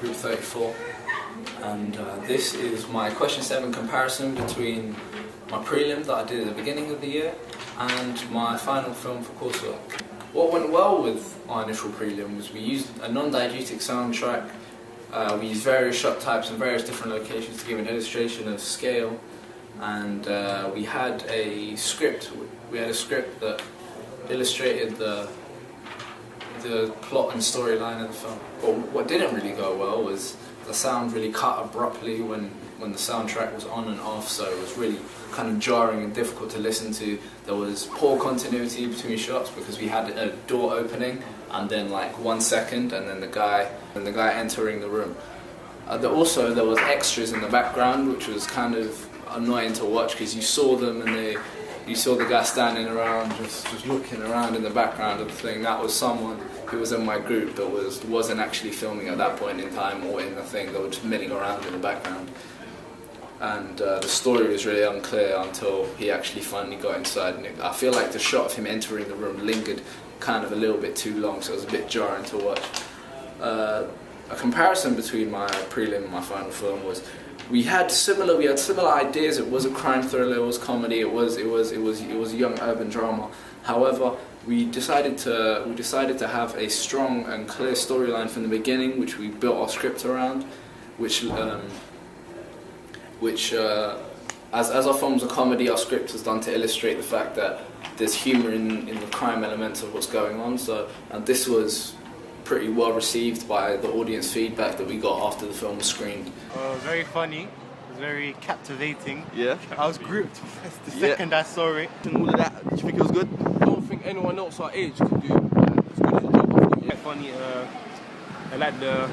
Group 34, and this is my question 7 comparison between my prelim that I did at the beginning of the year and my final film for coursework. What went well with our initial prelim was we used a non-diegetic soundtrack. We used various shot types and various different locations to give an illustration of scale, and we had a script. We had a script that illustrated the plot and storyline of the film. But what didn't really go well was the sound really cut abruptly when the soundtrack was on and off, so it was really kind of jarring and difficult to listen to. There was poor continuity between shots because we had a door opening and then like 1 second and then the guy entering the room. Also there was extras in the background, which was kind of annoying to watch because you saw them and you saw the guy standing around just looking around in the background of the thing. That was someone who was in my group that wasn't actually filming at that point in time or in the thing. They were just milling around in the background. And the story was really unclear until he actually finally got inside. And I feel like the shot of him entering the room lingered kind of a little bit too long, so it was a bit jarring to watch. A comparison between my prelim and my final film was we had similar ideas. It was a crime thriller, it was comedy, it was a young urban drama. However, we decided to have a strong and clear storyline from the beginning, which we built our script around, as our film's a comedy, our script was done to illustrate the fact that there's humour in the crime elements of what's going on. And this was pretty well received by the audience feedback that we got after the film was screened. Very funny, very captivating. Yeah. I was gripped the second I saw it. And all of that, did you think it was good? I don't think anyone else our age could do as good as a job. Quite funny. I like the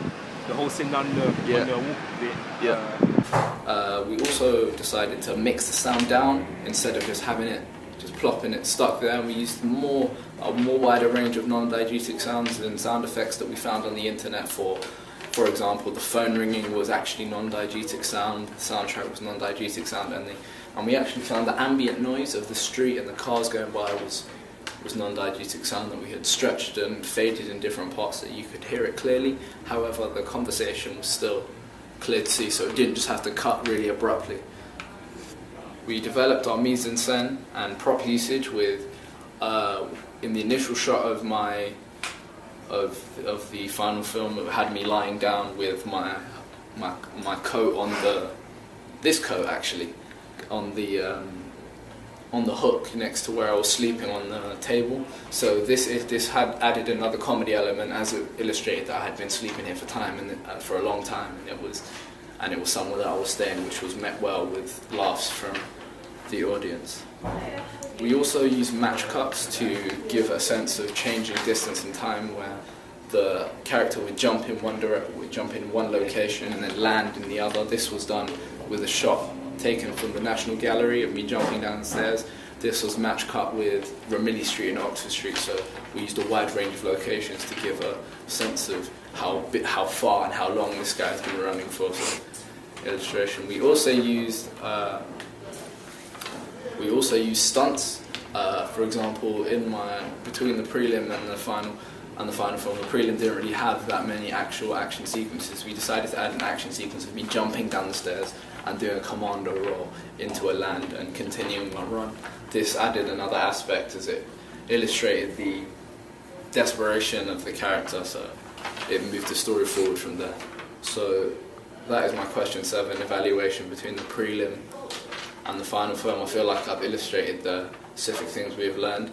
whole scene on the walk bit. Yeah. We also decided to mix the sound down instead of just having it, just plopping it stuck there. And we used a more wider range of non-diegetic sounds and sound effects that we found on the internet. For example, the phone ringing was actually non-diegetic sound, the soundtrack was non-diegetic sound, and we actually found the ambient noise of the street and the cars going by was non-diegetic sound that we had stretched and faded in different parts so that you could hear it clearly. However, the conversation was still clear to see, so it didn't just have to cut really abruptly. We developed our mise-en-scène and prop usage with, in the initial shot of the final film, it had me lying down with my coat on this coat actually, on the hook next to where I was sleeping on the table. So this had added another comedy element, as it illustrated that I had been sleeping here for a long time, and it was somewhere that I was staying, which was met well with laughs from the audience. We also used match cuts to give a sense of changing distance and time, where the character would jump in one location and then land in the other. This was done with a shot taken from the National Gallery of me jumping down the stairs. This was match cut with Ramilly Street and Oxford Street, so we used a wide range of locations to give a sense of how far and how long this guy's been running for. So, illustration. We also used stunts. For example, between the prelim and the final film, the prelim didn't really have that many actual action sequences. We decided to add an action sequence of me jumping down the stairs and doing a commando roll into a land and continuing my run. This added another aspect as it illustrated the desperation of the character, so it moved the story forward from there. So that is my question 7 evaluation between the prelim and the final film. I feel like I've illustrated the specific things we've learned.